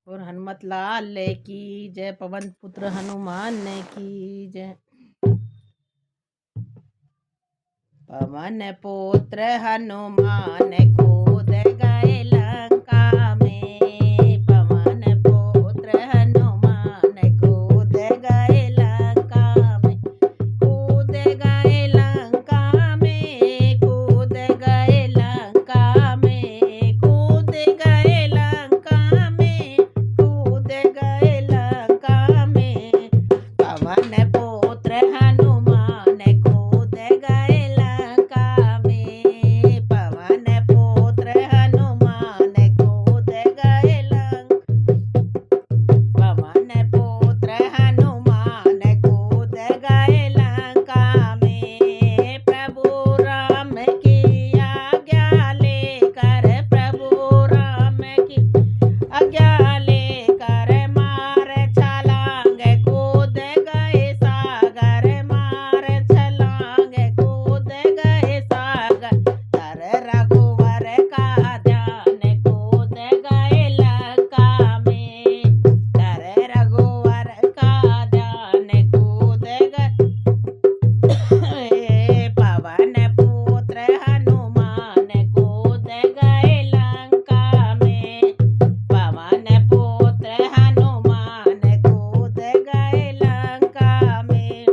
और हनुमत लाल की जय। पवन पुत्र हनुमान की जय। पवन पुत्र हनुमान कूद गए लंका में। पवन पुत्र हनुमान कूद गए लंका में। कूद गए लंका में। कूद गए लंका में। कूद गए लंका में। कूद गए लंका में। पवन पुत्र हनुमान कूद गए लंका में। पवन पुत्र हनुमान कूद गए पवन पुत्र हनुमान कूद गए लंका में। प्रभु राम की आज्ञा लेकर। प्रभु राम की आज्ञा लेकर मार छलांग कूद गए सागर। मार छलांग कूद गए सागर। तर रघुवर का ध्यान कूद गए लंका में। तर रघुवर का ध्यान कूद गए। पवन पुत्र हनुमान कूद गए लंका में। पवन पुत्र हनुमान कूद गए लंका में।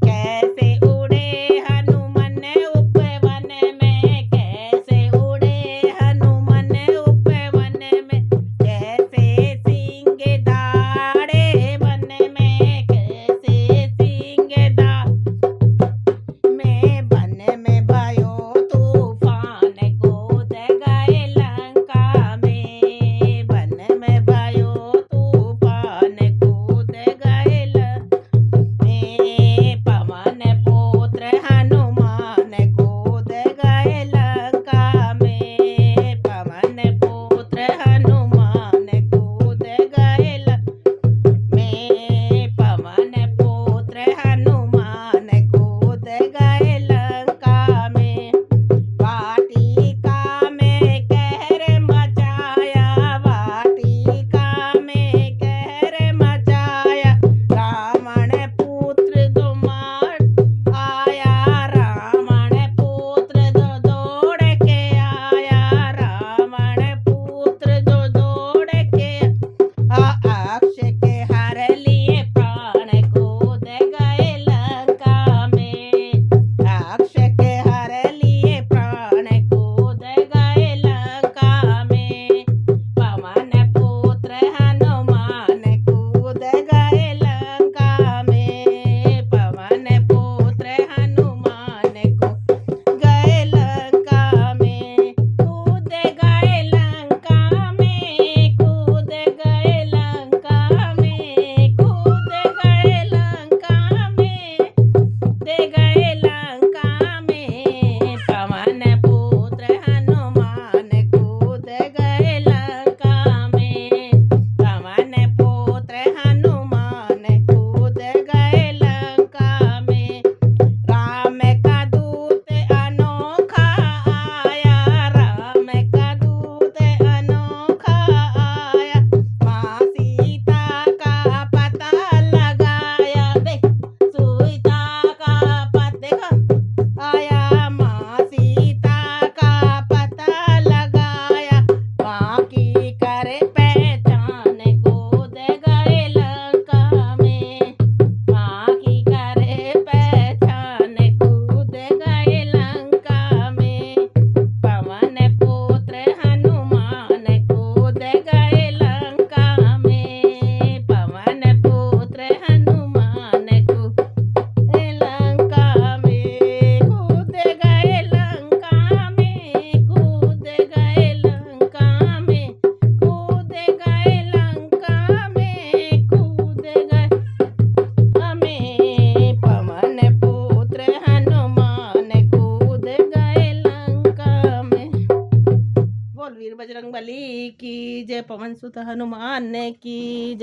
कैसे उड़े हनुमान उपवन में। कैसे उड़े हनुमान उपवन में। कैसे सिंह दाड़े वन में। कैसे सिंह में वन में भयो तूफान कूद गए लंका में। वन में भयो तूफान कूद गए में। पवन पुत्र हनुमान कूद गए लंका में। पवन पुत्र हनुमान कूद गए में। पवन पुत्र हनुमान कूद गए लंका में। वाटिका में कहर मचाया। वाटिका में कहर मचाया। रावण पुत्र जो मार आया। रावण पुत्र जो दौड़ के आया। रावण पुत्र जो दौड़ के अक्षय के हर लिए प्राण कूद गए लंका में। अक्षय के हर लिए प्राण कूद गए लंका में। पवन पुत्र हनुमान कूद गए लंका में। पवन पुत्र हनुमान कूद गए लंका में। कूद गए लंका में। कूद गए लंका में। कूद गए लंका में। दे गए लंका में। पवन पुत्र हनुमान कूद गए लंका में। पवन पुत्र हनुमान कूद गए लंका में। राम का दूत अनोखा आया। राम का दूत अनोखा आया। माँ सीता का पता लगाया। देख सीता का पता आया। माँ सीता का पता लगाया। माँ की करे पहचान कूद गए लंका में। माँ की करे पहचान कूद गए लंका में। पवन पुत्र हनुमान कूद गए लंका में। पवन पुत्र हनुमान कूद लंका में। कूद गए लंका में। कूद गए लंका में। कूद गए लंका में। कूद गए में। पवन पुत्र हनुमान कूद गए लंका में। बोल वीर बजरंगबली की जय। पवन सुत हनुमान की जय।